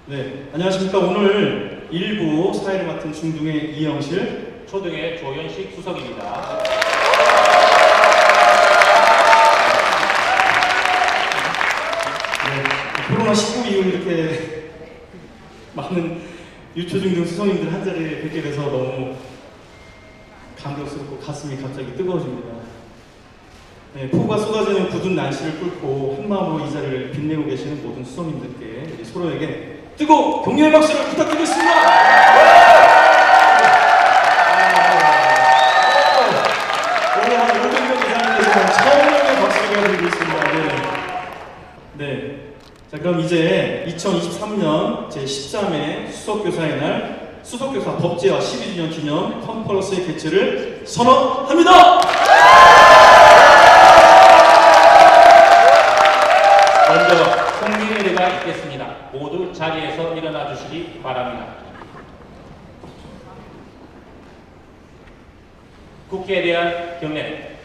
네, 안녕하십니까. 오늘 1부 사회를 맡은 중등의 이영실, 초등의 조현식 수석입니다. 네, 코로나19 이후 이렇게 많은 유초중등 수석님들 한 자리에 뵙게 돼서 너무 감격스럽고 가슴이 갑자기 뜨거워집니다. 네, 폭우가 쏟아지는 굳은 날씨를 뚫고 한마음으로 이 자리를 빛내고 계시는 모든 수석님들께 우리 서로에게 뜨거운 격려의 박수를 부탁드리겠습니다. 오늘 한 500명 이상에 대해서 처음으로 박수를 드리고 있습니다. 네. 자, 그럼 이제 2023년 제13회 수석교사의 날 수석교사 법제화 12주년 기념 컨퍼런스의 개최를 선언합니다. 먼저 홍민회가 있겠습니다. 모두 자리에서 일어나 주시기 바랍니다. 국회에 대한 경례.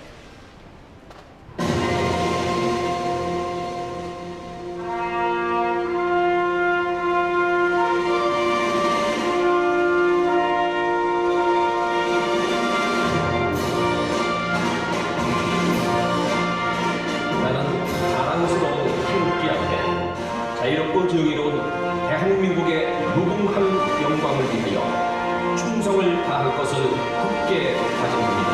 자유롭고 정의로운 대한민국의 무궁한 영광을 위하여 충성을 다할 것을 굳게 다짐합니다.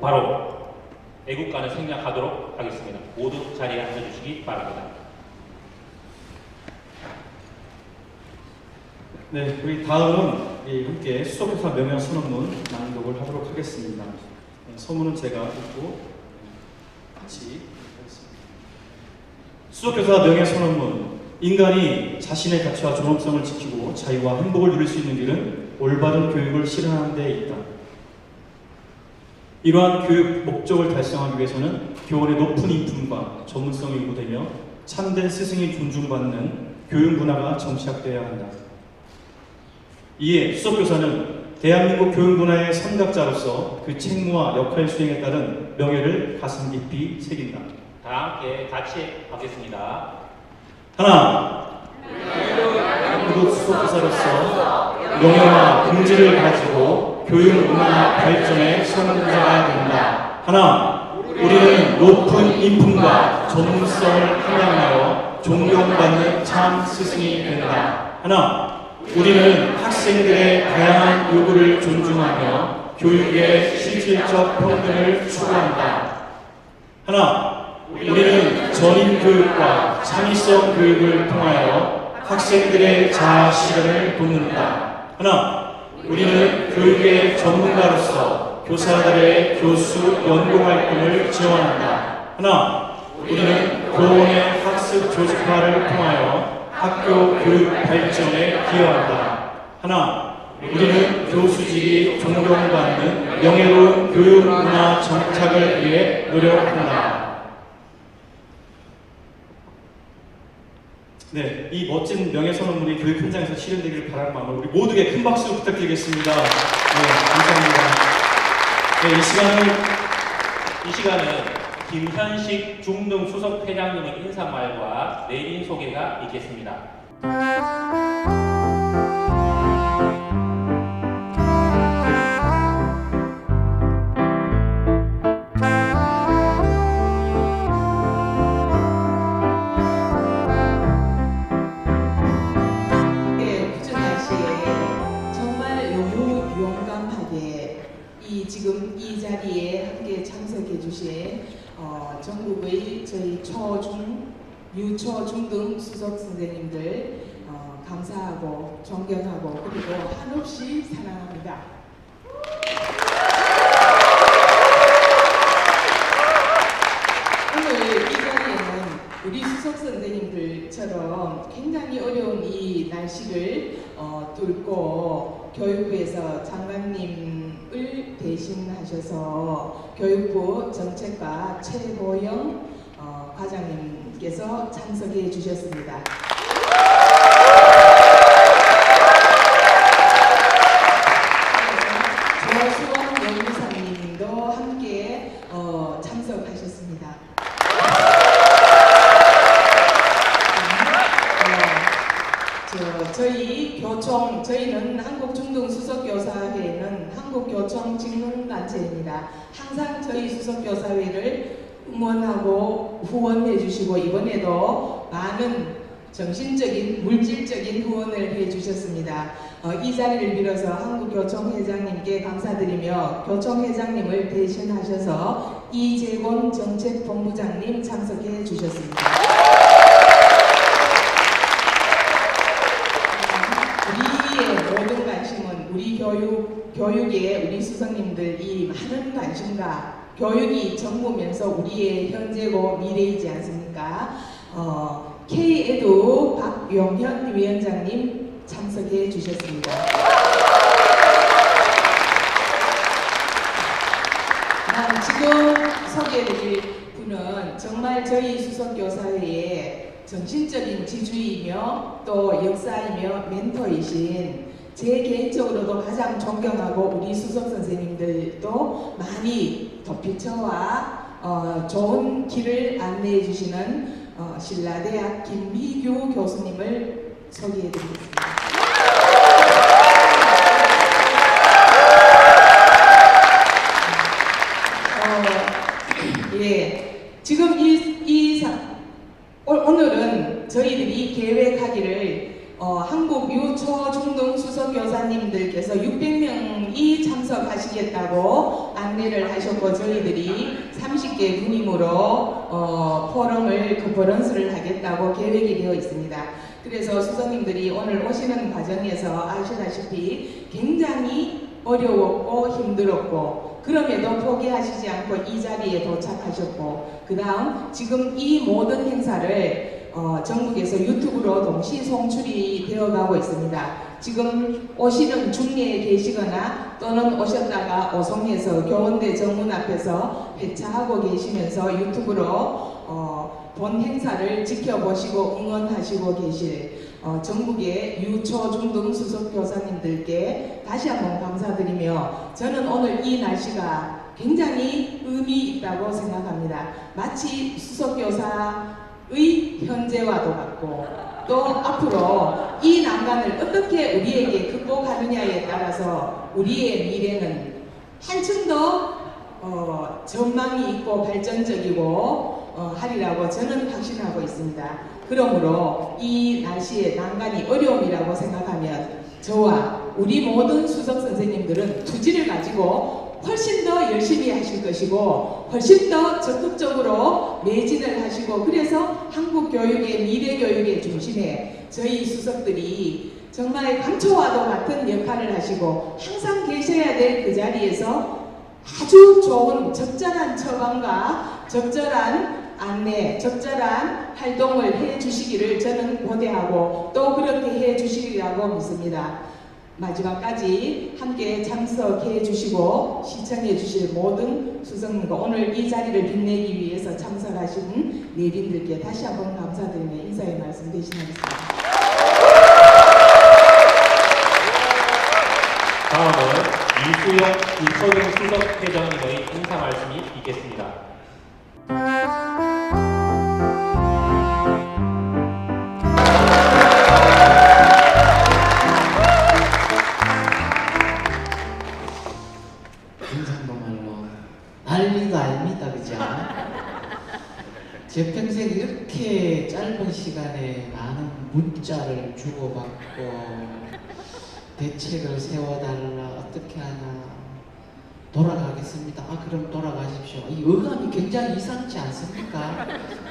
바로 애국가를 생략하도록 하겠습니다. 모두 자리에 앉아주시기 바랍니다. 네, 우리 다음은 함께 수석교사 명예 선언문 낭독을 하도록 하겠습니다. 서문은 제가 읽고 같이 하겠습니다. 수석교사 명예 선언문. 인간이 자신의 가치와 존엄성을 지키고 자유와 행복을 누릴 수 있는 길은 올바른 교육을 실현하는 데 있다. 이러한 교육 목적을 달성하기 위해서는 교원의 높은 인품과 전문성이 요구되며 참된 스승이 존중받는 교육 문화가 정착되어야 한다. 이에 수석교사는 대한민국 교육문화의 선각자로서 그 책무와 역할 수행에 따른 명예를 가슴 깊이 새긴다. 다 함께 같이 하겠습니다. 하나, 한국 수석교사로서 명예와 긍지를 가지고 교육문화 발전에 선행자가 된다. 하나, 우리는 높은 인품과 전문성을 함양하여 존경받는 참 스승이 된다. 하나, 우리는 학생들의 다양한 요구를 존중하며 교육의 실질적 평등을 추구한다. 하나, 우리는 전인 교육과 창의성 교육을 통하여 학생들의 자아 실현을 돕는다. 하나, 우리는 교육의 전문가로서 교사들의 교수 연구 활동을 지원한다. 하나, 우리는 교원의 학습 조직화를 통하여 학교 교육 발전에 기여한다. 하나, 우리는 교수직이 존경받는 명예로운 교육 문화 정착을 위해 노력한다. 네, 이 멋진 명예선언문이 교육 현장에서 실현되기를 바라는 마음으로 우리 모두에게 큰 박수 부탁드리겠습니다. 네, 감사합니다. 네, 이 시간은 김현식 중등 수석 회장님의 인사말과 내린 소개가 있겠습니다. 지금 이 자리에 함께 참석해 주신 전국의 저희 초중, 유초, 중등 수석 선생님들 감사하고 존경하고 그리고 한없이 사랑합니다. 오늘 이 자리에는 우리 수석 선생님들처럼 굉장히 어려운 이 날씨를 뚫고 교육부에서 장관님을 대신하셔서 교육부 정책과 최보영 과장님께서 참석해 주셨습니다. 한국교총 직능단체입니다. 항상 저희 수석교사회를 응원하고 후원해 주시고 이번에도 많은 정신적인, 물질적인 후원을 해 주셨습니다. 이 자리를 빌어서 한국교총회장님께 감사드리며 교총회장님을 대신하셔서 이재곤 정책본부장님 참석해 주셨습니다. 우리의 모든 관심은 우리 교육에 우리 수석님들이 많은 관심과 교육이 전부면서 우리의 현재고 미래이지 않습니까? K-에두 박용현 위원장님 참석해 주셨습니다. 지금 소개해드릴 분은 정말 저희 수석교사회의 정신적인 지주이며 또 역사이며 멘토이신 제 개인적으로도 가장 존경하고 우리 수석 선생님들도 많이 덧비춰와 좋은 길을 안내해 주시는 신라대학 김미규 교수님을 소개해 드리겠습니다. 지금 오늘은 저희들이 계획하기를 한국 유초 중등 수석 교사님들께서 600명이 참석하시겠다고 안내를 하셨고 저희들이 30개 분임으로 포럼을 컨퍼런스를 하겠다고 계획이 되어 있습니다. 그래서 수석님들이 오늘 오시는 과정에서 아시다시피 굉장히 어려웠고 힘들었고 그럼에도 포기하시지 않고 이 자리에 도착하셨고 그 다음 지금 이 모든 행사를 전국에서 유튜브로 동시 송출이 되어가고 있습니다. 지금 오시는 중리에 계시거나 또는 오셨다가 오송에서 교원대 정문 앞에서 배차하고 계시면서 유튜브로 본 행사를 지켜보시고 응원하시고 계실 전국의 유초 중등 수석 교사님들께 다시 한번 감사드리며 저는 오늘 이 날씨가 굉장히 의미 있다고 생각합니다. 마치 수석 교사의 현재와도 같고 또 앞으로 이 난관을 어떻게 우리에게 극복하느냐에 따라서 우리의 미래는 한층 더 전망이 있고 발전적이고 하리라고 저는 확신하고 있습니다. 그러므로 이 날씨의 난관이 어려움이라고 생각하면 저와 우리 모든 수석 선생님들은 투지를 가지고 훨씬 더 열심히 하실 것이고 훨씬 더 적극적으로 매진을 하시고 그래서 한국 교육의 미래 교육의 중심에 저희 수석들이 정말 감초와도 같은 역할을 하시고 항상 계셔야 될 그 자리에서 아주 좋은 적절한 처방과 적절한 안내, 적절한 활동을 해 주시기를 저는 고대하고 또 그렇게 해 주시리라고 믿습니다. 마지막까지 함께 참석해 주시고 시청해 주실 모든 수석님과 오늘 이 자리를 빛내기 위해서 참석하신 내빈들께 다시 한번 감사드리며 인사의 말씀 대신하겠습니다. 다음은 이수영 유초등 수석 회장님의 인사 말씀이 있겠습니다. 난리도 아닙니다, 그죠? 제 평생 이렇게 짧은 시간에 많은 문자를 주고받고 대책을 세워달라 어떻게 하나 돌아가겠습니다. 그럼 돌아가십시오. 이 어감이 굉장히 이상치 않습니까?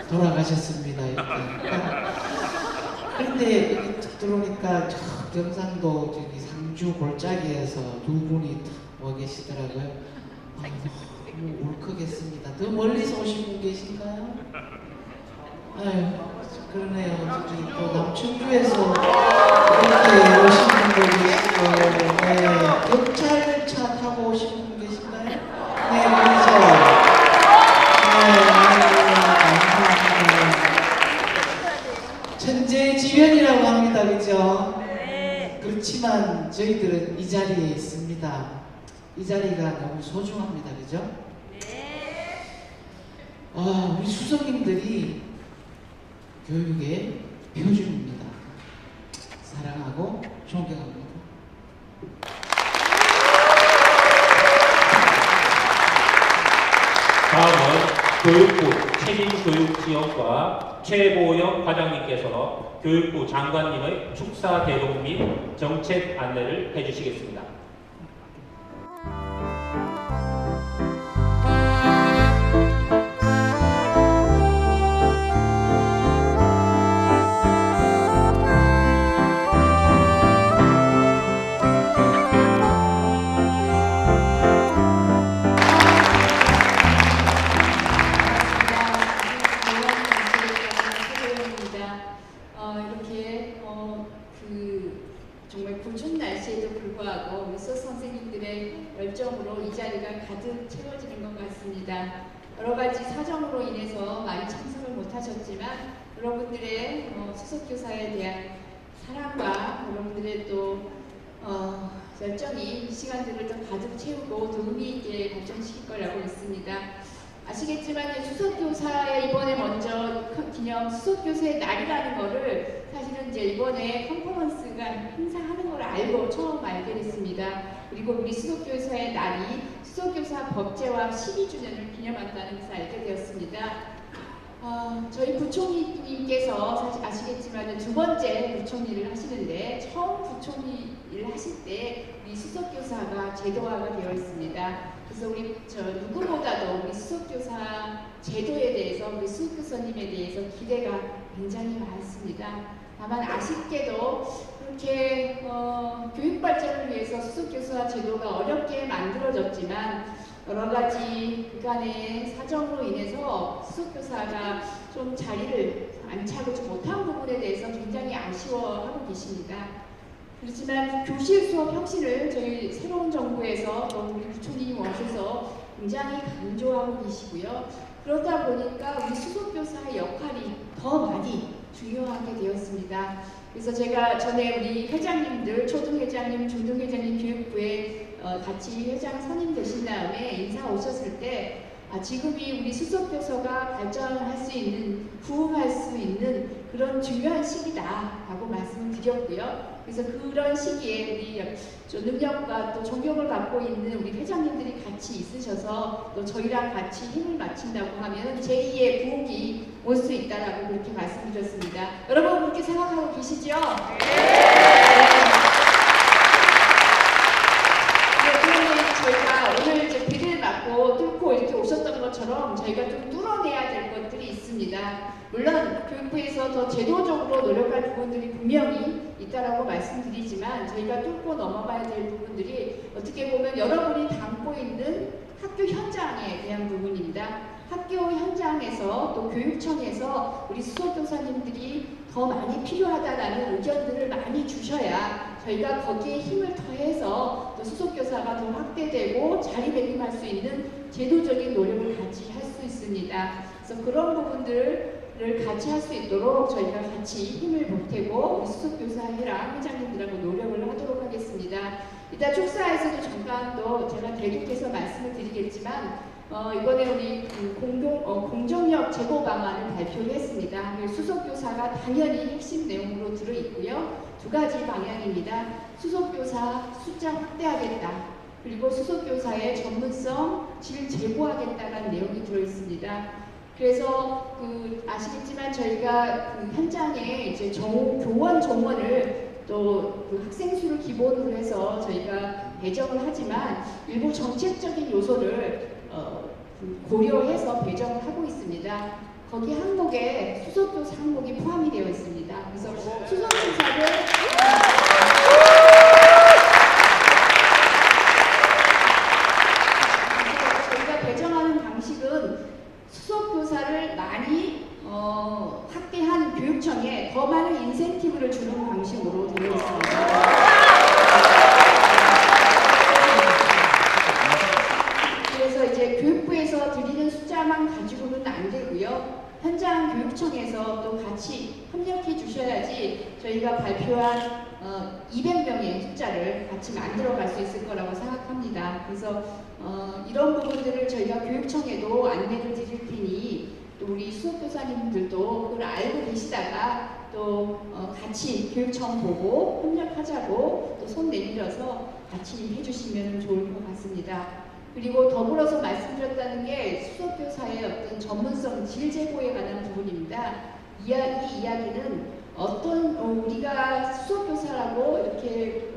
돌아가셨습니다. 이렇게. 그런데 여기 딱 들어오니까 저 경상도 저기 상주 골짜기에서 두 분이 딱 와 계시더라고요. 너무 울컥했습니다. 더 멀리서 오신 분 계신가요? 아유, 그러네요. 저기 또 남천주에서 이렇게 오신 분도 계시고, 네, 경찰차 타고 오신 분 계신가요? 네, 그렇죠. 감사합니다. 천재지변이라고 합니다, 그죠? 네. 그렇지만 저희들은 이 자리에 있습니다. 이 자리가 너무 소중합니다, 그죠? 네. 우리 수석님들이 교육의 표준입니다. 사랑하고 존경합니다. 다음은 교육부 책임교육지원과 최보영 과장님께서 교육부 장관님의 축사 대동 및 정책 안내를 해주시겠습니다. 이렇게 정말 굴촌 날씨에도 불구하고 우리 수석 선생님들의 열정으로 이 자리가 가득 채워지는 것 같습니다. 여러 가지 사정으로 인해서 많이 참석을 못하셨지만 여러분들의 수석교사에 대한 사랑과 여러분들의 또 열정이 이 시간들을 더 가득 채우고 더 의미 있게 발전시킬 거라고 믿습니다. 아시겠지만 수석교사의 이번에 먼저 기념 수석교사의 날이라는 거를 사실은 이제 이번에 컨퍼런스가 행사하는 걸 알고 처음 알게 됐습니다. 그리고 우리 수석교사의 날이 수석교사 법제화 12주년을 기념한다는 것을 알게 되었습니다. 저희 부총리님께서 사실 아시겠지만 두 번째 부총리를 하시는데 처음 부총리를 하실 때 우리 수석교사가 제도화가 되어 있습니다. 그래서 우리 누구보다도 우리 수석교사 제도에 대해서 우리 수석교사님에 대해서 기대가 굉장히 많습니다. 다만 아쉽게도 그렇게 교육 발전을 위해서 수석교사 제도가 어렵게 만들어졌지만 여러 가지 그간의 사정으로 인해서 수석교사가 좀 자리를 안차고 못한 부분에 대해서 굉장히 아쉬워하고 계십니다. 그렇지만 교실 수업 혁신을 저희 새로운 정부에서 우리 부총리님 오셔서 굉장히 강조하고 계시고요. 그러다 보니까 우리 수석교사의 역할이 더 많이 중요하게 되었습니다. 그래서 제가 전에 우리 회장님들, 초등회장님, 중등회장님 교육부에 같이 회장 선임 되신 다음에 인사 오셨을 때 지금이 우리 수석교사가 발전할 수 있는, 부흥할 수 있는 그런 중요한 시기다라고 말씀을 드렸고요. 그래서 그런 시기에 우리 능력과 또 존경을 받고 있는 우리 회장님들이 같이 있으셔서 또 저희랑 같이 힘을 맞춘다고 하면 제2의 부흥이 올 수 있다라고 그렇게 말씀드렸습니다. 여러분 그렇게 생각하고 계시죠? 그러면 저희가 오늘 이제 비를 맞고 뚫고 이렇게 오셨던 것처럼 저희가 좀 뚫어내야 될 것들이 있습니다. 물론 교육부에서 더 제도적으로 노력할 부분들이 분명히 있다라고 말씀드리지만 저희가 뚫고 넘어가야 될 부분들이 어떻게 보면 여러분이 담고 있는 학교 현장에 대한 부분입니다. 학교 현장에서 또 교육청에서 우리 수석교사님들이 더 많이 필요하다라는 의견들을 많이 주셔야 저희가 거기에 힘을 더해서 또 수석교사가 더 확대되고 자리매김할 수 있는 제도적인 노력을 같이 할 수 있습니다. 그래서 그런 부분들을 같이 할 수 있도록 저희가 같이 힘을 보태고 우리 수석교사회랑 회장님들하고 노력을 하도록 하겠습니다. 이따 축사에서도 잠깐 또 제가 대두해서 말씀을 드리겠지만 이번에 우리 공정력 제고 방안을 발표를 했습니다. 수석교사가 당연히 핵심 내용으로 들어있고요. 두 가지 방향입니다. 수석교사 숫자 확대하겠다. 그리고 수석교사의 전문성, 질 제고하겠다는 내용이 들어있습니다. 그래서 아시겠지만 저희가 현장에 이제 교원 정원을 또 학생 수를 기본으로 해서 저희가 배정을 하지만 일부 정책적인 요소를 고려해서 배정을 하고 있습니다. 거기 항목에 수석교사 항목이 포함이 되어 있습니다. 그래서 수석교사를 저희가 배정하는 방식은 수석교사를 많이 확대한 교육청에 더 많은 인센티브를 주는 방식으로 되어 있습니다. 그래서 이제 교육부에서 드리는 숫자만 가지고는 안 되고요. 현장 교육청에서 또 같이 협력해 주셔야지 저희가 발표한 200명의 숫자를 같이 만들어 갈 수 있을 거라고 생각합니다. 그래서 이런 부분들을 저희가 교육청에도 안내를 드릴 테니 또 우리 수석교사님들도 그걸 알고 계시다가 또 같이 교육청 보고 협력하자고 또 손 내밀어서 같이 해주시면 좋을 것 같습니다. 그리고 더불어서 말씀드렸다는 게 수석교사 전문성 질 제고에 관한 부분입니다. 이 이야기는 어떤 우리가 수업교사라고 이렇게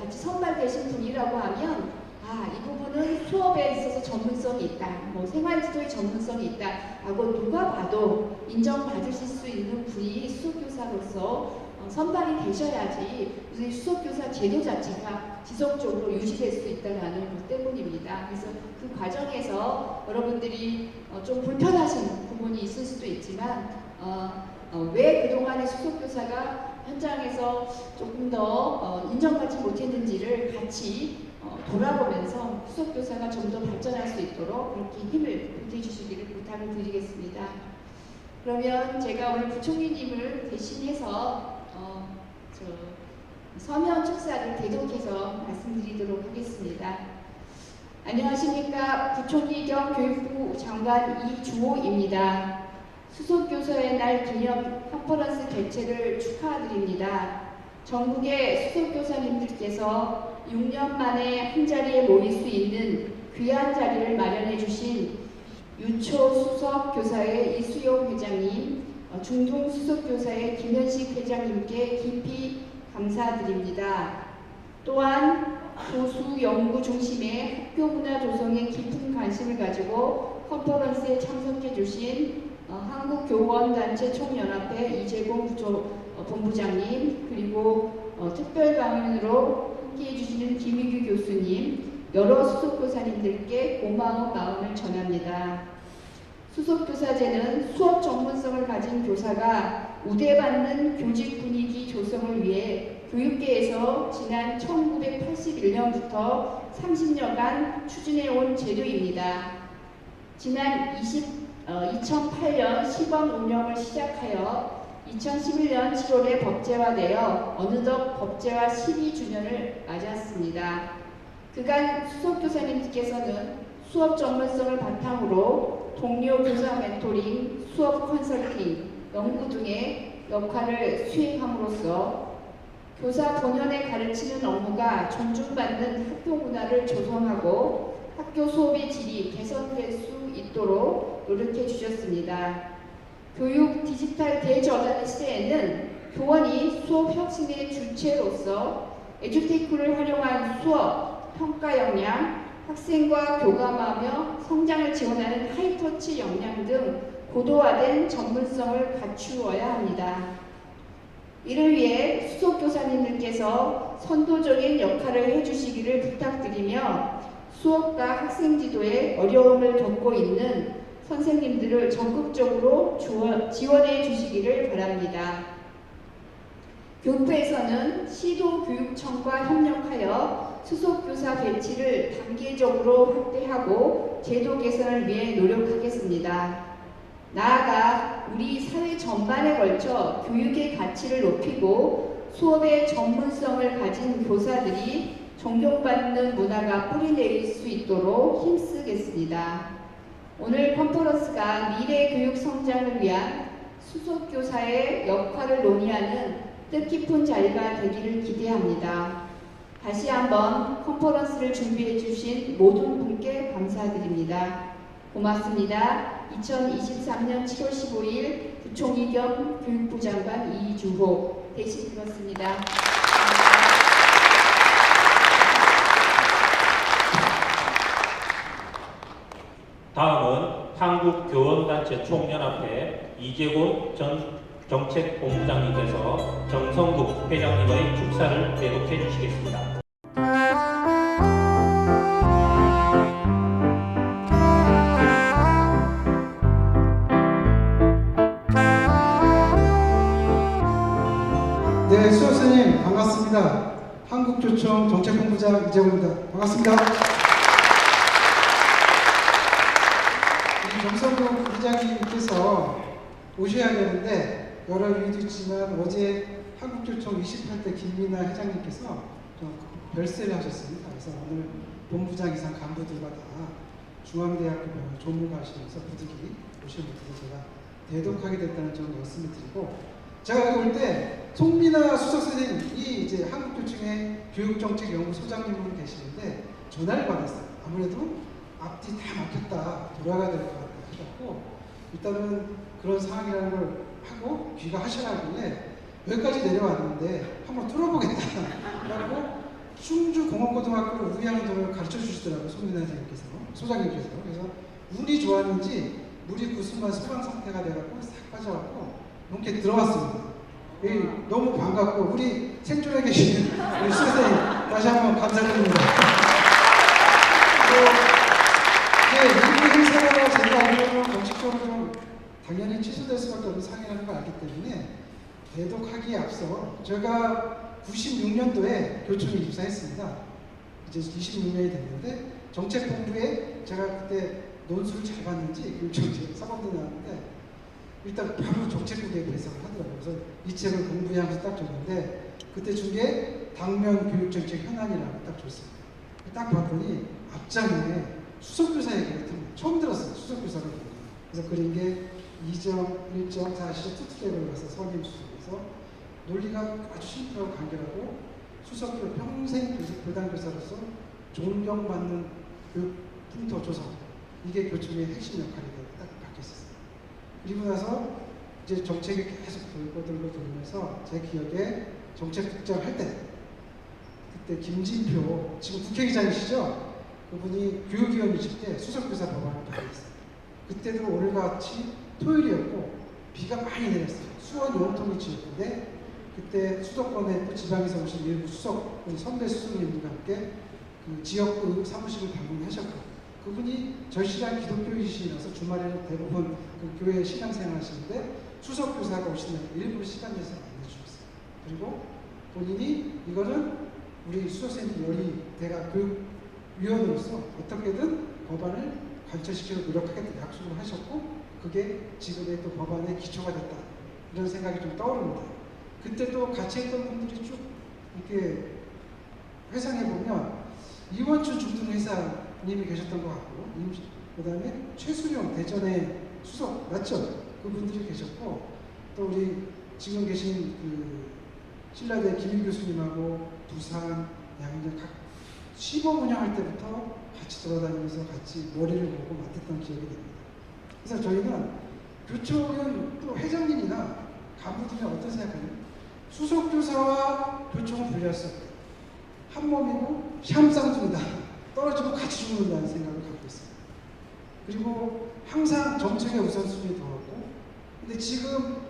같이 선발되신 분이라고 하면 이 부분은 수업에 있어서 전문성이 있다, 뭐 생활지도에 전문성이 있다라고 누가 봐도 인정받으실 수 있는 분이 수업교사로서 선발이 되셔야지 우리 수업교사 제도 자체가 지속적으로 유지될 수 있다는 것 때문입니다. 그래서 그 과정에서 여러분들이 좀 불편하신 부분이 있을 수도 있지만 왜 그동안의 수석교사가 현장에서 조금 더 인정받지 못했는지를 같이 돌아보면서 수석교사가 좀 더 발전할 수 있도록 그렇게 힘을 보태주시기를 부탁을 드리겠습니다. 그러면 제가 오늘 부총리님을 대신해서 서면 축사를 대독해서 말씀드리도록 하겠습니다. 안녕하십니까. 부총리 겸 교육부 장관 이주호입니다. 수석교사의 날 기념 컨퍼런스 개최를 축하드립니다. 전국의 수석교사님들께서 6년 만에 한자리에 모일 수 있는 귀한 자리를 마련해 주신 유초 수석교사의 이수용 회장님, 중동 수석교사의 김현식 회장님께 깊이 감사드립니다. 또한 교수 연구 중심의 학교 문화 조성에 깊은 관심을 가지고 컨퍼런스에 참석해 주신 한국교원단체 총연합회 이재공 본부장님, 그리고 특별 강연으로 함께해 주시는 김희규 교수님, 여러 수석교사님들께 고마운 마음을 전합니다. 수석교사제는 수업 전문성을 가진 교사가 우대받는 교직 분위기 조성을 위해 교육계에서 지난 1981년부터 30년간 추진해온 제도입니다. 지난 2008년 시범 운영을 시작하여 2011년 7월에 법제화되어 어느덧 법제화 12주년을 맞았습니다. 그간 수석교사님께서는 수업 전문성을 바탕으로 동료 교사 멘토링, 수업 컨설팅, 연구 등의 역할을 수행함으로써 교사 본연의 가르치는 업무가 존중받는 학교 문화를 조성하고 학교 수업의 질이 개선될 수 있도록 노력해 주셨습니다. 교육 디지털 대전환의 시대에는 교원이 수업 혁신의 주체로서 에듀테크를 활용한 수업, 평가 역량, 학생과 교감하며 성장을 지원하는 하이터치 역량 등 고도화된 전문성을 갖추어야 합니다. 이를 위해 수석교사님들께서 선도적인 역할을 해주시기를 부탁드리며 수업과 학생 지도에 어려움을 겪고 있는 선생님들을 적극적으로 지원해 주시기를 바랍니다. 교육부에서는 시도교육청과 협력하여 수석교사 배치를 단계적으로 확대하고 제도 개선을 위해 노력하겠습니다. 나아가 우리 사회 전반에 걸쳐 교육의 가치를 높이고 수업의 전문성을 가진 교사들이 존경받는 문화가 뿌리내릴 수 있도록 힘쓰겠습니다. 오늘 컨퍼런스가 미래 교육 성장을 위한 수석교사의 역할을 논의하는 뜻깊은 자리가 되기를 기대합니다. 다시 한번 컨퍼런스를 준비해 주신 모든 분께 감사드립니다. 고맙습니다. 2023년 7월 15일 부총리 겸 교육부 장관 이주호 대신 들었습니다. 다음은 한국교원단체 총연합회 이재곤 전 정책본부장님께서 정성국 회장님의 축사를 대독해 주시겠습니다. 네, 수석선생님 반갑습니다. 한국교총 정책본부장 이재곤입니다. 반갑습니다. 정성국 부장님께서 오셔야 되는데 여러 이유도 있지만 어제 한국교총 28대 김민아 회장님께서 좀 별세를 하셨습니다. 그래서 오늘 본부장 이상 간부들과 다 중앙대학교 조무가시면서 부득이 오시는 분들을 제가 대독하게 됐다는 점 말씀을 드리고, 제가 여기 올 때 송민아 수석선생님이 이제 한국교총의 교육정책연구소장님으로 계시는데 전화를 받았어요. 아무래도 앞뒤 다 막혔다, 돌아가야 될 것 같다 하셨고, 일단은 그런 상황이라는 걸 하고 귀가하시라길래 여기까지 내려왔는데 한번 뚫어보겠다 라고 충주공업고등학교를 우회하는 도를 가르쳐 주시더라고요. 손민아 선생님께서, 소장님께서. 그래서 운이 좋았는지 물이 그 순간 소강 상태가 돼갖고 싹 빠져갖고 이렇게 들어왔습니다. 너무 반갑고 우리 생존에 계신 우리 선생님 다시 한번 감사드립니다. 일부 행사가 제가 알기로는 공식적으로 좀 당연히 취소될 수밖에 없는 상황이라는 걸 알기 때문에 대독하기에 앞서 제가 96년도에 교총에 입사했습니다. 이제 26년이 됐는데 정책본부에 제가 그때 논술을 잘 봤는지 교총 사범도 나왔는데 일단 바로 정책국에 배상을 하더라고요. 그래서 이 책을 공부해 하면서 딱 줬는데 그때 준 게 당면 교육정책 현안이라고 딱 줬습니다. 딱 봤더니 앞장에 수석교사 얘기가 처음 들었어요. 수석교사를 보고. 그래서 그린 게 2점, 1점, 4시적 투트랙을 가서 선임 수석에서 논리가 아주 심플하고 간결하고 수석교 평생 교당교사로서 존경받는 교육 풍토 조성, 이게 교총의 핵심 역할이라고 딱 바뀌었어요. 그리고 나서 이제 정책이 계속 돌면서 제 기억에 정책국장 할 때 그때 김진표 지금 국회의장이시죠? 그분이 교육위원이실 때 수석교사 법안을 발의했어요. 그때도 오늘과 같이 토요일이었고 비가 많이 내렸어요. 수원 용통이 지역인데 그때 수도권에 또 지방에서 오신 일부 수석 선배 수석님들과 함께 그 지역구 사무실을 방문하셨고 그분이 절실한 기독교이시라서 주말에는 대부분 그 교회 신앙생활 하시는데 수석교사가 오시는 일부 시간 내서 안내주셨어요. 그리고 본인이 이거는 우리 수석생님 열이 대학 교육위원으로서 어떻게든 법안을 관철시키려 노력하겠다 약속을 하셨고 그게 지금의 또 법안의 기초가 됐다. 이런 생각이 좀 떠오릅니다. 그때 또 같이 했던 분들이 쭉 이렇게 회상해 보면 이원춘 중등회사님이 계셨던 것 같고 그 다음에 최수령 대전의 수석 맞죠? 그분들이 계셨고 또 우리 지금 계신 그 신라대 김일 교수님하고 부산, 양양 각 시범 운영할 때부터 같이 돌아다니면서 같이 머리를 보고 맡았던 기억이 됩니다. 그래서 저희는 교총은 또 회장님이나 간부들이 어떤 생각하냐면 수석교사와 교총은 분리할 수 없다. 한 몸이고 샴쌍둥이다. 떨어지면 같이 죽는다는 생각을 갖고 있습니다. 그리고 항상 정책의 우선순위에 더하고 근데 지금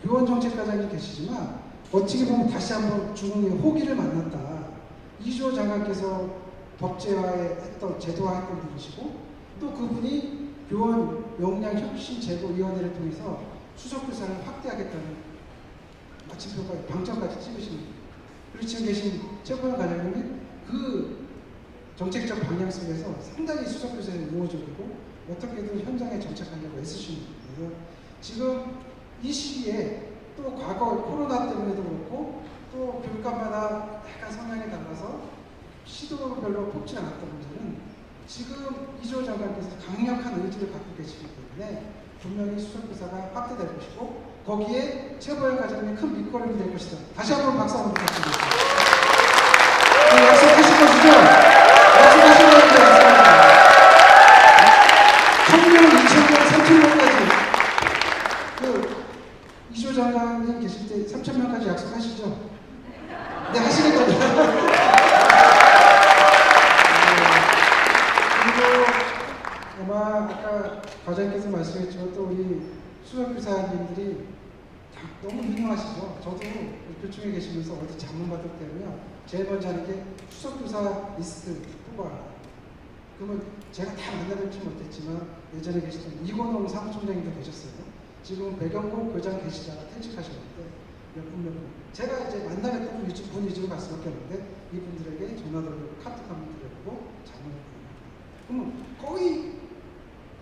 교원정책과장이 계시지만 어떻게 보면 다시 한번 중흥의 호기를 만났다. 이주호 장관께서 법제화했던 제도화했던 분이시고 또 그분이 교원 역량 혁신 제고위원회를 통해서 수석교사를 확대하겠다는 마침표가 방점까지 찍으십니다. 그리고 지금 계신 최고원 과장님이 그 정책적 방향 속에서 상당히 수석교사에 우호적이고 어떻게든 현장에 정착하려고 애쓰시는 분이에요. 지금 이 시기에 또 과거 코로나 때문에도 그렇고 또 교육감마다 약간 성향이 달라서 시도별로 뽑지 않았던 문제는 지금 이주호 장관께서 강력한 의지를 갖고 계시기 때문에 분명히 수석교사가 확대될 것이고 거기에 최보영 과장님이 큰 밑거름이 될 것이다. 다시 한번 박수 한번 부탁드립니다. 약속하신 것이죠? 약속하신 것이죠? 약속합니다. 1000명, 2000명, 3000명까지 그 이주호 장관님 계실 때 3000명까지 약속하시죠? 네, 하시는 거죠. 그리고 아마 아까 과장님께서 말씀했지만 또 우리 수석교사님들이 너무 유명하시죠. 저도 교총에 계시면서 어디 장문 받을 때면 제일 먼저 하는 게 수석교사 리스트 뽑아. 그러면 제가 다 만나뵙지 못했지만 예전에 계시던 이건홍 사무총장님도 계셨어요. 지금 배경국 교장 계시다가 퇴직하셨는데 몇 분. 제가 이제 만나뵙던 분이 지금 갈 수밖에 없는데 이분들에게 전화 돌리고 카톡 한번 드려보고 장문을 보내요. 그러면 거의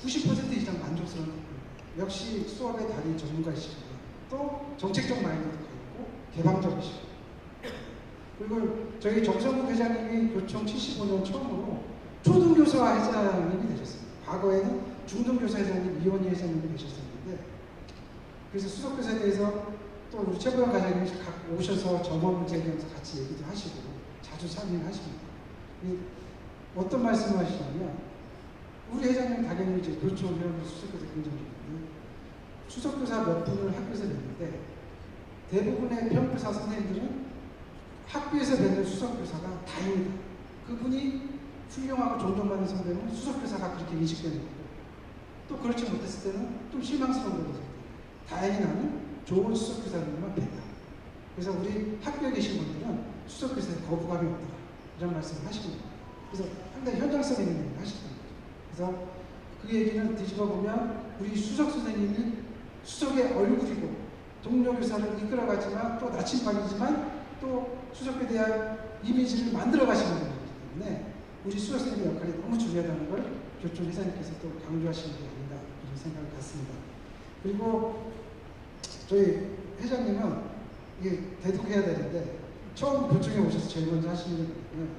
90% 이상 만족스러운 답변입니다. 역시 수업의 달인 전문가이시고 또 정책적 마인드도 있고 개방적이시고 그리고 저희 정성국 회장님이 교총 75년 처음으로 초등교사 회장님이 되셨습니다. 과거에는 중등교사 회장님, 이원희 회장님이 계셨었는데 그래서 수석교사에 대해서 또 우리 최보영 과장님이 오셔서 점원 문제에 대해서 같이 얘기도 하시고 자주 참여하십니다. 어떤 말씀을 하시냐면 우리 회장님 당연히 이제 교총회원 수석교사 굉장히 많은데 수석교사 몇 분을 학교에서 뵀는데 대부분의 평교사 선생님들은 학교에서 뵙는 수석교사가 다입니다. 그분이 훌륭하고 존경받는 선배는 수석교사가 그렇게 인식되는 거고 또 그렇지 못했을 때는 좀 실망스러운 거죠. 다행히 나는 좋은 수석교사님만 뵀다. 그래서 우리 학교에 계신 분들은 수석교사에 거부감이 없더라 이런 말씀을 하십니다. 그래서 상당히 현장성 있는 얘기를 하시던 거죠. 그래서 그 얘기는 뒤집어 보면 우리 수석 선생님이 수석의 얼굴이고 동료 교사를 이끌어가지만 또 나침반이지만 또 수석에 대한 이미지를 만들어 가시는 분이기 때문에 우리 수석 선생님의 역할이 너무 중요하다는 걸 교총 회장님께서 또 강조하시는 게 아닌가 이런 생각을 갖습니다. 그리고 저희 회장님은 이게 대독해야 되는데 처음 교총에 오셔서 제일 먼저 하시는 게 뭐냐면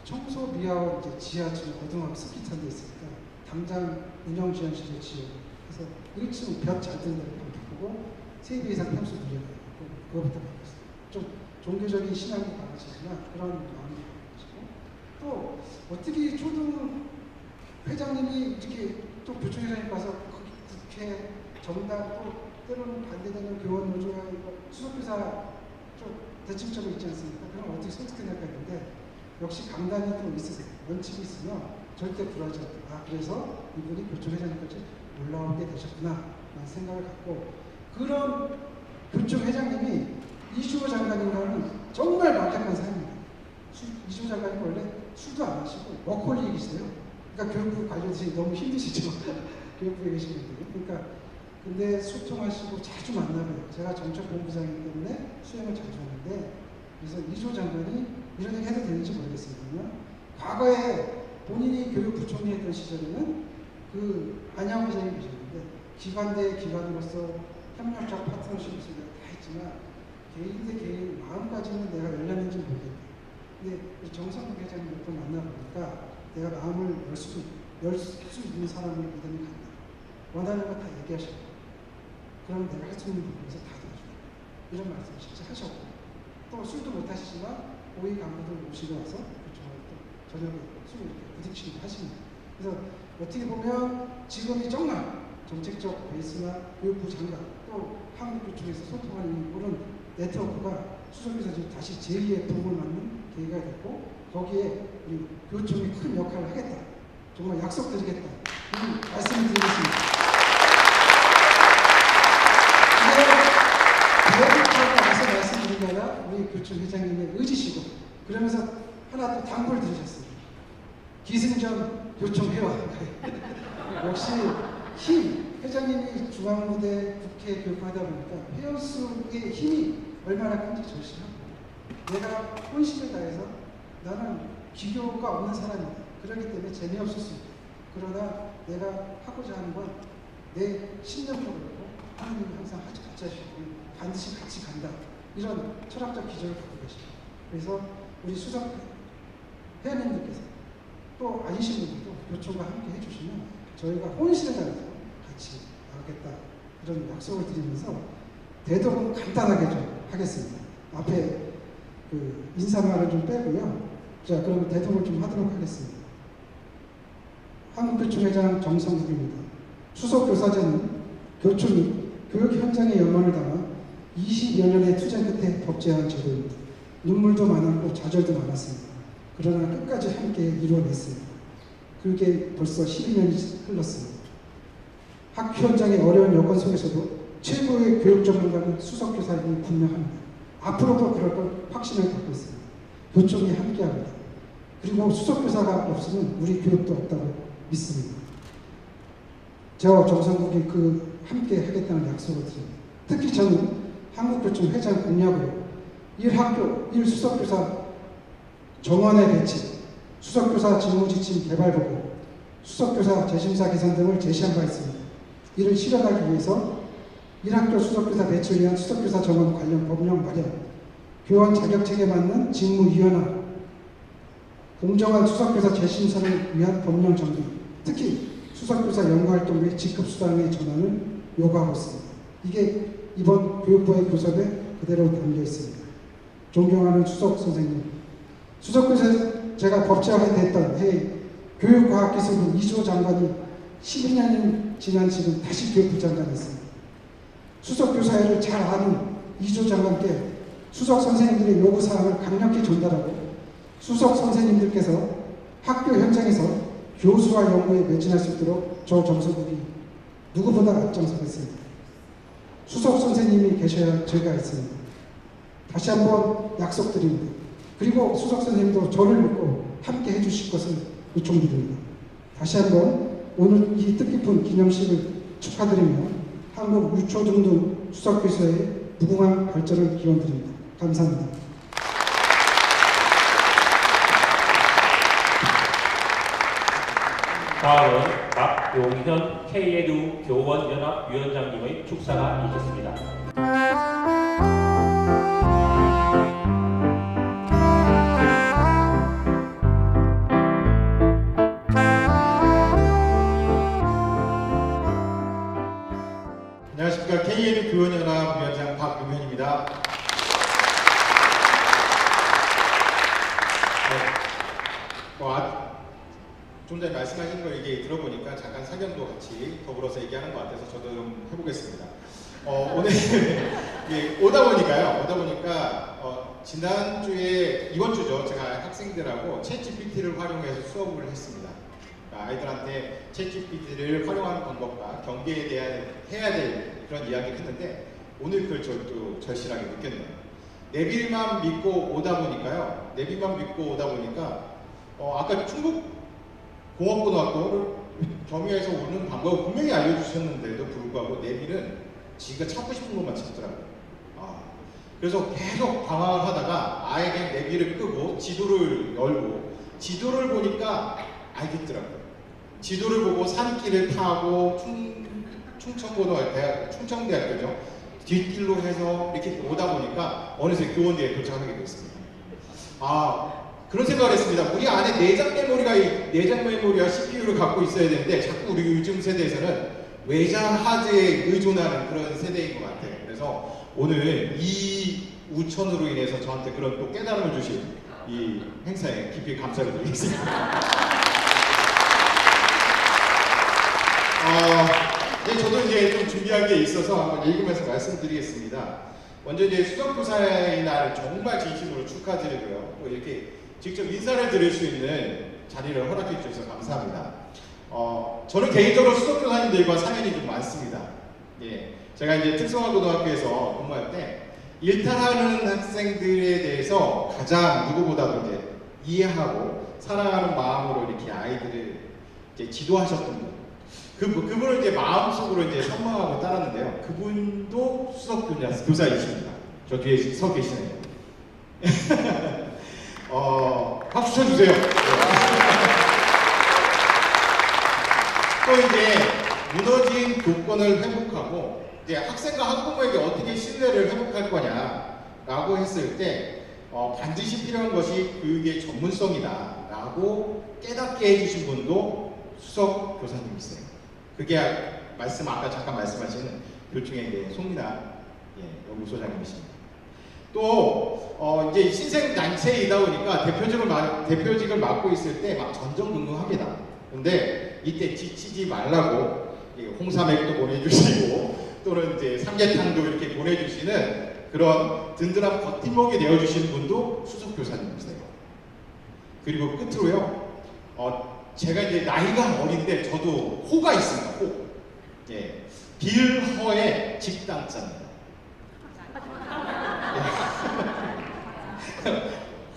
청소 미화원 이제 지하층 고등학교 스키탄 데 있으니까 당장 운영지원실에 지어 그래서 1층 벽 잘 뜬 데를 바꾸고 3배 이상 평수 늘려가지고 그거부터 바꿨어요. 좀 종교적인 신앙이 강하시지만 그런 마음이 강하시고 또 어떻게 초등 회장님이 이렇게 또 교총회장님 가서 국회 정당 또 때로는 반대되는 교원 노조와 수석교사 좀 대칭점이 있지 않습니까? 그럼 어떻게 설득해낼까 했는데 역시 강단이 또 있으세요. 원칙이 있으면 절대 불하지 않다. 아, 그래서 이분이 교총회장님까지 올라오게 되셨구나 라는 생각을 갖고 그런 교총회장님이 이주호 장관님과는 정말 막약한 사람입니다. 이주호 장관님 원래 술도 안 마시고 워커홀릭이세요. 그러니까 교육부 관련해서 너무 힘드시죠. 교육부에 계신 분들이. 그러니까 근데 소통하시고 자주 만나봐요. 제가 정책본부장이기 때문에 수행을 자주 하는데 그래서 이주호 장관이 이런 얘기 해도 되는지 모르겠습니다만 과거에 본인이 교육부총리했던 시절에는 그 안양 회장이 계셨는데 기관 대 기관으로서 협력적 파트너십을 다 했지만 개인 대 개인 마음까지는 내가 열렸는지 모르겠다. 근데 정성국 회장님 몇 번 만나보니까 내가 마음을 열 수 있는 사람을 믿음이 간다. 원하는 거 다 얘기하시고 그럼 내가 할 수 있는 부분에서 다 도와준다. 이런 말씀을 실제 하셨고 또 술도 못 하시지만 고위 간부들 모시고 와서 또 저녁에 술을 이렇게 부딪히기도 하십니다. 그래서 어떻게 보면 지금이 정말 정책적 베이스나 교육부 장관 또 한국교총에서 소통하는 이런 네트워크가 수석교사들이 다시 제2의 붐을 맞는 계기가 됐고 거기에 우리 교총이 큰 역할을 하겠다. 정말 약속드리겠다. 이 말씀을 드리겠습니다. 이게 와서 말씀드린 게 아니라 우리 교총 회장님의 의지시고 그러면서 하나 또 당부를 드리셨습니다. 기승전 교총 회화. 역시 힘, 회장님이 중앙무대 국회 교육하다 보니까 회원수의 힘이 얼마나 큰지 절실하고 내가 혼신을 다해서 나는 기교가 없는 사람이다. 그렇기 때문에 재미없을 수 있다. 그러나 내가 하고자 하는 건 내 신념적으로 하나님이 항상 같이 하시고 반드시 같이 간다. 이런 철학적 기조를 갖고 계십니다. 그래서 우리 수석 회원님들께서 또 아니신 분들도 교총과 함께 해주시면 저희가 혼신을 다해서 같이 나가겠다. 이런 약속을 드리면서 대독은 간단하게 좀 하겠습니다. 앞에 그 인사말을 좀 빼고요. 자, 그러면 대독을 좀 하도록 하겠습니다. 한국교총회장 정성국입니다. 수석교사제는 교총이 교육 현장의 연망을 담아 20여 년의 투쟁 끝에 법제한 제도입니다. 눈물도 많았고 좌절도 많았습니다. 그러나 끝까지 함께 이루어냈습니다. 그게 벌써 12년이 흘렀습니다. 학교 현장의 어려운 여건 속에서도 최고의 교육 전문가는 수석교사임이 분명합니다. 앞으로도 그럴 걸 확신을 갖고 있습니다. 교총이 함께합니다. 그리고 수석교사가 없으면 우리 교육도 없다고 믿습니다. 저와 정성국이 그 함께 하겠다는 약속을 드립니다. 특히 저는 한국교총 회장 공약으로 1학교 1수석교사 정원의 배치, 수석교사 직무지침 개발 보고, 수석교사 재심사 개선 등을 제시한 바 있습니다. 이를 실현하기 위해서 1학교 수석교사 배치를 위한 수석교사 정원 관련 법령 마련, 교원 자격증에 맞는 직무위원화, 공정한 수석교사 재심사를 위한 법령 정비, 특히 수석교사 연구활동 및 직급수당의 전환을 요구하고 있습니다. 이게 이번 교육부의 교섭에 그대로 담겨 있습니다. 존경하는 수석 선생님, 수석교사 제가 법제화가 됐던 해에 교육과학기술부 2조 장관이 12년이 지난 지금 다시 교육부 장관이 있습니다. 수석교사회를 잘 아는 2조 장관께 수석 선생님들의 요구사항을 강력히 전달하고 수석 선생님들께서 학교 현장에서 교수와 연구에 매진할 수 있도록 저 정서국이 누구보다 앞장서겠습니다. 수석 선생님이 계셔야 저희가 있습니다. 다시 한번 약속드립니다. 그리고 수석 선생님도 저를 믿고 함께 해주실 것을 요청드립니다. 다시 한번 오늘 이 뜻깊은 기념식을 축하드리며 한국 유초중등 수석교사의 무궁한 발전을 기원드립니다. 감사합니다. 다음은 박용현 K에두 교원연합위원장님의 축사가 있겠습니다. 안녕하십니까. K에두 교원연합 위원장 박용현입니다. 좀 전에 말씀하신 걸 이게 들어보니까 잠깐 사견도 같이 더불어서 얘기하는 것 같아서 저도 좀 해보겠습니다. 오늘 오다 보니까 지난주에 이번 주죠. 제가 학생들하고 챗GPT를 활용해서 수업을 했습니다. 아이들한테 챗GPT를 활용하는 방법과 경계에 대한 해야 될 그런 이야기를 했는데 오늘 그걸 저도 절실하게 느꼈네요. 내비만 믿고 오다 보니까 아까 충북 공업고등학교를 겸유해서 오는 방법을 분명히 알려주셨는데도 불구하고 내비는 지가 찾고 싶은 것만 찾더라고요. 그래서 계속 방황을 하다가 아예 그냥 내비를 끄고 지도를 열고 지도를 보니까 알겠더라고요. 지도를 보고 산길을 타고 충청대학교죠. 뒷길로 해서 이렇게 오다 보니까 어느새 교원대에 도착하게 됐습니다. 그런 생각을 했습니다. 우리 안에 내장 메모리와 CPU를 갖고 있어야 되는데 자꾸 우리 요즘 세대에서는 외장 하드에 의존하는 그런 세대인 것 같아요. 그래서 오늘 이 우천으로 인해서 저한테 그런 또 깨달음을 주신 이 행사에 깊이 감사를 드리겠습니다. 저도 이제 좀 준비한 게 있어서 한번 읽으면서 말씀드리겠습니다. 먼저 이제 수석교사의 날 정말 진심으로 축하드리고요. 또 이렇게 직접 인사를 드릴 수 있는 자리를 허락해 주셔서 감사합니다. 저는 개인적으로 수석교사님들과 사연이 좀 많습니다. 제가 이제 특성화고등학교에서 근무할 때 일탈하는 학생들에 대해서 가장 누구보다도 이제 이해하고 사랑하는 마음으로 이렇게 아이들을 이제 지도하셨던 분. 그분을 이제 마음속으로 이제 선망하고 따랐는데요. 그분도 수석교사이십니다. 저 뒤에 서 계시네요. 박수 쳐주세요. 또 이제 무너진 교권을 회복하고 이제 학생과 학부모에게 어떻게 신뢰를 회복할 거냐라고 했을 때 반드시 필요한 것이 교육의 전문성이다라고 깨닫게 해주신 분도 수석 교사님이세요. 그게 아까 잠깐 말씀하신 교총의 송민아 연구소장님이십니다. 또 이제 신생 단체이다 보니까 대표직을 맡고 있을 때 막 전전긍긍합니다. 근데 이때 지치지 말라고 홍삼액도 보내주시고 또는 이제 삼계탕도 이렇게 보내주시는 그런 든든한 버팀목이 되어주시는 분도 수석 교사님이세요. 그리고 끝으로요. 제가 이제 나이가 어린데 저도 호가 있습니다. 호. 빌허의 직당자입니다.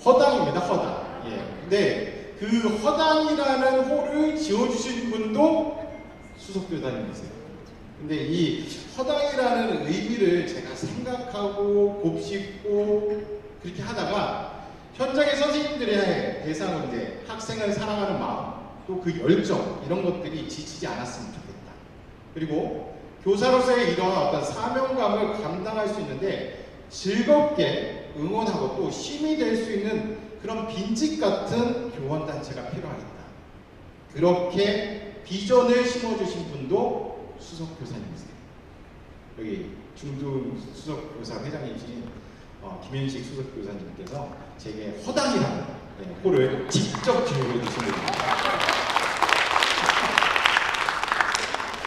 허당입니다. 허당. 근데 그 허당이라는 호를 지어주신 분도 수석교사님이세요. 근데 이 허당이라는 의미를 제가 생각하고 곱씹고 그렇게 하다가 현장의 선생님들의 대상은 이제 학생을 사랑하는 마음, 또 그 열정 이런 것들이 지치지 않았으면 좋겠다. 그리고 교사로서의 이러한 어떤 사명감을 감당할 수 있는데 즐겁게 응원하고 또 힘이 될 수 있는 그런 빈집 같은 교원단체가 필요하겠다. 그렇게 비전을 심어주신 분도 수석교사님이세요. 여기 중등 수석교사 회장이신 김현식 수석교사님께서 제게 허당이라는 호를 직접 지어주신 분입니다.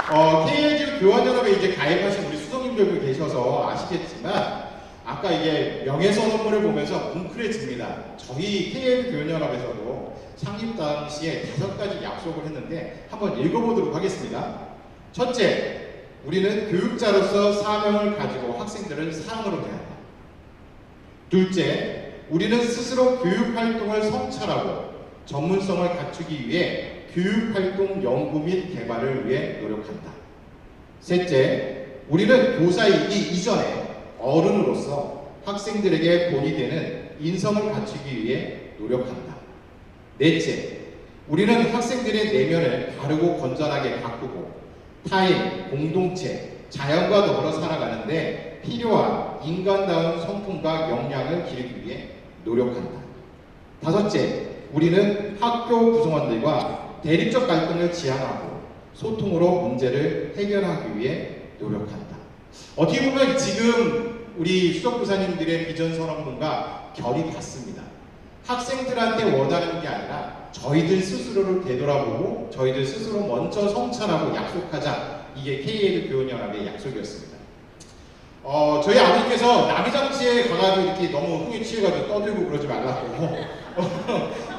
KLG 교원연합에 이제 가입하신 우리 수석님들도 계셔서 아시겠지만 아까 이게 명예선언문을 보면서 뭉클해집니다. 저희 KLG 교원연합에서도 창립 당시에 5가지 약속을 했는데 한번 읽어보도록 하겠습니다. 첫째, 우리는 교육자로서 사명을 가지고 학생들을 사랑으로 대한다. 둘째, 우리는 스스로 교육활동을 성찰하고 전문성을 갖추기 위해 교육활동 연구 및 개발을 위해 노력한다. 셋째, 우리는 교사이기 이전에 어른으로서 학생들에게 본이 되는 인성을 갖추기 위해 노력한다. 넷째, 우리는 학생들의 내면을 바르고 건전하게 가꾸고 타인, 공동체, 자연과 더불어 살아가는데 필요한 인간다운 성품과 역량을 기르기 위해 노력한다. 다섯째, 우리는 학교 구성원들과 대립적 갈등을 지향하고 소통으로 문제를 해결하기 위해 노력한다. 어떻게 보면 지금 우리 수석교사님들의 비전 선언문과 결이 같습니다. 학생들한테 원하는 게 아니라 저희들 스스로를 되돌아보고 저희들 스스로 먼저 성찰하고 약속하자. 이게 KL 교원연합의 약속이었습니다. 저희 아버지께서 남이장치에 가가지고 이렇게 너무 흥에 취해가지고 떠들고 그러지 말라고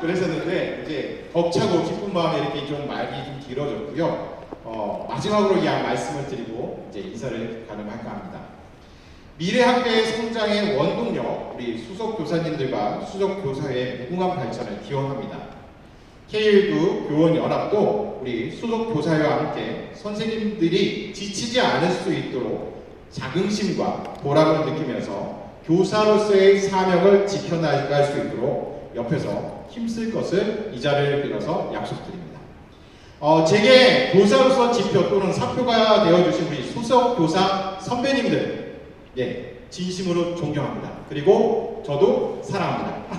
그랬었는데 이제 벅차고 기쁜 마음에 이렇게 좀 말이 좀 길어졌고요. 마지막으로 이 말씀을 드리고 이제 인사를 가능할까 합니다. 미래 학교의 성장의 원동력, 우리 수석 교사님들과 수석 교사의 무궁한 발전을 기원합니다. KL9 교원연합도 우리 수석 교사와 함께 선생님들이 지치지 않을 수 있도록 자긍심과 보람을 느끼면서 교사로서의 사명을 지켜나갈 수 있도록 옆에서 힘쓸 것을 이 자리를 빌어서 약속드립니다. 제게 교사로서 지표 또는 사표가 되어주신 우리 수석 교사 선배님들, 진심으로 존경합니다. 그리고 저도 사랑합니다.